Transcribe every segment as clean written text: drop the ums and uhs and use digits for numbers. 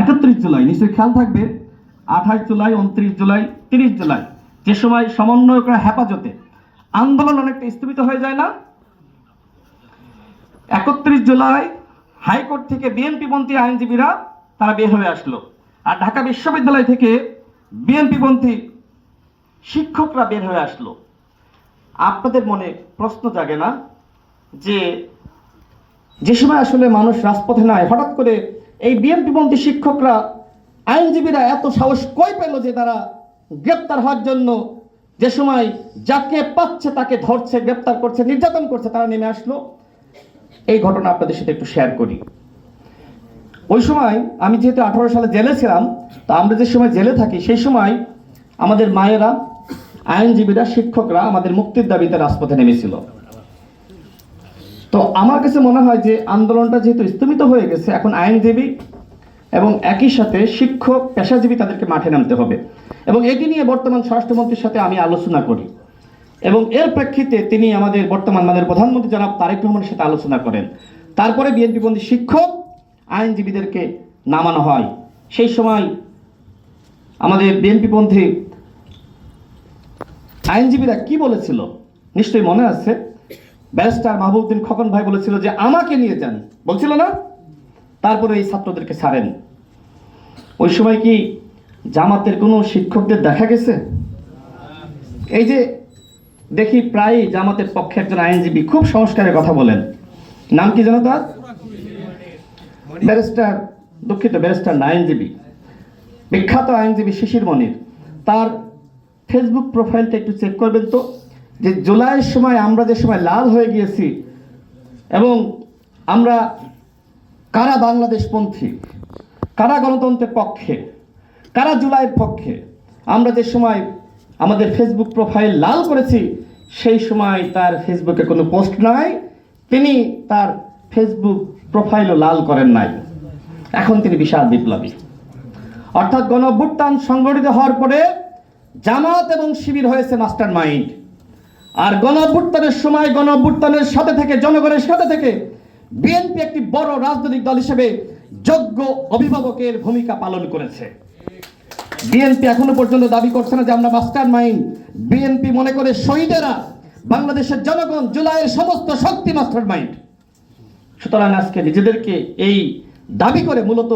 31 জুলাই নিশ্চয়ই খেয়াল থাকবে, 28 জুলাই, 29 জুলাই, 30 জুলাই যে সময় সমন্বয়করা হেফাজতে আন্দোলন অনেকটা স্থগিত হয়ে যায় না? 31 জুলাই হাইকোর্ট থেকে বিএনপিপন্থী আইনজীবীরা তারা বের হয়ে আসলো, আর ঢাকা বিশ্ববিদ্যালয় থেকে বিএনপিপন্থী শিক্ষকরা বের হয়ে আসলো। আপনাদের মনে প্রশ্ন জাগে না যে সময় আসলে মানুষ রাজপথে নাই, হঠাৎ করে এই বিএনপিপন্থী শিক্ষকরা, আইনজীবীরা এত সাহস কই পেল যে তারা গ্রেপ্তার হওয়ার জন্য, যে সময় যাকে পাচ্ছে তাকে ধরছে, গ্রেপ্তার করছে, নির্যাতন করছে, তারা নেমে আসলো? এই ঘটনা আপনাদের সাথে একটু শেয়ার করি। ওই সময় আমি যেহেতু 18 সালে জেলে ছিলাম, তো আমরা যে সময় জেলে থাকি সেই সময় আমাদের মায়েরা, আইনজীবীরা, শিক্ষকরা আমাদের মুক্তির দাবিতে রাজপথে নেমেছিল। তো আমার কাছে মনে হয় যে আন্দোলনটা যেহেতু স্থগিত হয়ে গেছে, এখন আইনজীবী এবং একই সাথে শিক্ষক, পেশাজীবী তাদেরকে মাঠে নামতে হবে, এবং এটি নিয়ে বর্তমান স্বরাষ্ট্রমন্ত্রীর সাথে আমি আলোচনা করি, এবং এর প্রেক্ষিতে তিনি আমাদের বর্তমান মাননীয় প্রধানমন্ত্রী জনাব তারেক রহমানের সাথে আলোচনা করেন। তারপরে বিএনপিপন্থী শিক্ষক, আইনজীবীদেরকে নামানো হয়। সেই সময় আমাদের বিএনপিপন্থী আইনজীবীরা কি বলেছিল নিশ্চয়ই মনে আছে। ব্যারিস্টার মাহবুবউদ্দিন খোকন ভাই বলেছিল যে আমাকে নিয়ে যান, বলছিল না? তারপরে এই ছাত্রদেরকে ছাড়েন। ওই সময় কি জামাতের কোনো শিক্ষকদের দেখা গেছে? এই যে দেখি প্রায় জামাতের পক্ষে একজন আইনজীবী খুব সংস্কারের কথা বলেন, নাম কি জানো তার? ব্যারিস্টার, দুঃখিত, ব্যারিস্টার না, আইনজীবী, বিখ্যাত আইনজীবী শিশির মনির। তার ফেসবুক প্রোফাইলটা একটু চেক করবেন তো, যে জুলাইয়ের সময় আমরা যে সময় লাল হয়ে গিয়েছি, এবং আমরা কারা বাংলাদেশপন্থী, কারা গণতন্ত্রের পক্ষে, কারা জুলাইয়ের পক্ষে, আমরা যে সময় আমাদের ফেসবুক প্রোফাইল লাল করেছি, সেই সময় তার ফেসবুকে কোনো পোস্ট নাই, তিনি তার ফেসবুক প্রোফাইলও লাল করেন নাই। এখন তিনি বিশাল বিপ্লবী। অর্থাৎ গণঅভ্যুত্থান সংগঠিত হওয়ার পরে জামাত এবং শিবির হয়েছে মাস্টার মাইন্ড, আর গণঅভ্যুত্থানের সময় গণঅভ্যুত্থানের সাথে থেকে, জনগণের সাথে থেকে বিএনপি একটি বড় রাজনৈতিক দল হিসেবে যোগ্য অভিভাবকের ভূমিকা পালন করেছে। বিএনপি এখনো পর্যন্ত দাবি করছে না যে আমরা মাস্টার মাইন্ড। বিএনপি মনে করে শহীদেরা, বাংলাদেশের জনগণ, জুলাইয়ের সমস্ত শক্তি মাস্টার মাইন্ড। সুতরাং আজকে নিজেদেরকে এই দাবি করে মূলত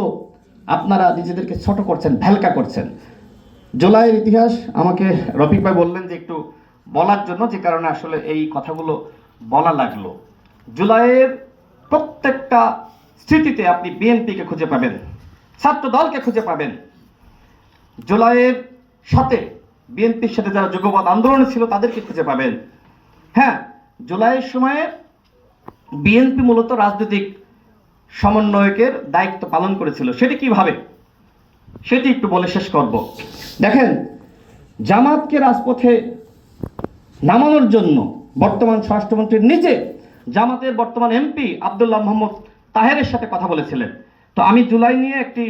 আপনারা নিজেদেরকে ছোট করছেন, ভেলকা করছেন। জুলাইয়ের ইতিহাস আমাকে রফিক ভাই বললেন যে একটু বলার জন্য, যে কারণে আসলে এই কথাগুলো বলা লাগলো। জুলাইয়ের প্রত্যেকটা স্মৃতিতে আপনি বিএনপিকে খুঁজে পাবেন, ছাত্র দলকে খুঁজে পাবেন। জুলাইয়ের সাথে, বিএনপির সাথে যারা যুগপৎ আন্দোলনে ছিল তাদেরকে খুঁজে পাবেন। হ্যাঁ, জুলাইয়ের সময়ে বিএনপি মূলত রাজনৈতিক সমন্বয়কের দায়িত্ব পালন করেছিল। সেটি কিভাবে, সেটি একটু বলে শেষ করব। দেখেন, জামাতকে রাজপথে নামানোর জন্য বর্তমান স্বরাষ্ট্রমন্ত্রী নিজে জামাতের বর্তমান এমপি আব্দুল্লাহ মোহাম্মদ তাহেরের সাথে কথা বলেছিলেন। তো আমি জুলাই নিয়ে একটি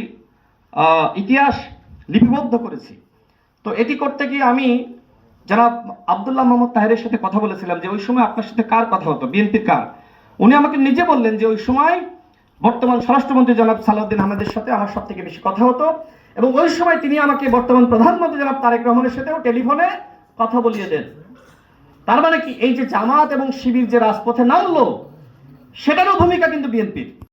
ইতিহাস লিপিবদ্ধ করেছি। তো এটি করতে গিয়ে আমি জনাব আব্দুল্লাহ মোহাম্মদ তাহেরের সাথে কথা বলেছিলাম যে ওই সময় আপনার সাথে কার কথা হতো, বিএনপির কার? উনি আমাকে নিজে বললেন যে ওই সময় বর্তমান স্বরাষ্ট্রমন্ত্রী জনাব সালাউদ্দিন আহমেদের সাথে আমার সব থেকে বেশি কথা হতো, এবং ওই সময় তিনি আমাকে বর্তমান প্রধানমন্ত্রী জনাব তারেক রহমানের সাথেও টেলিফোনে কথা বলিয়ে দেন। তার মানে কি, এই যে জামাত এবং শিবির যে রাজপথে নামলো, সেটারও ভূমিকা কিন্তু বিএনপির।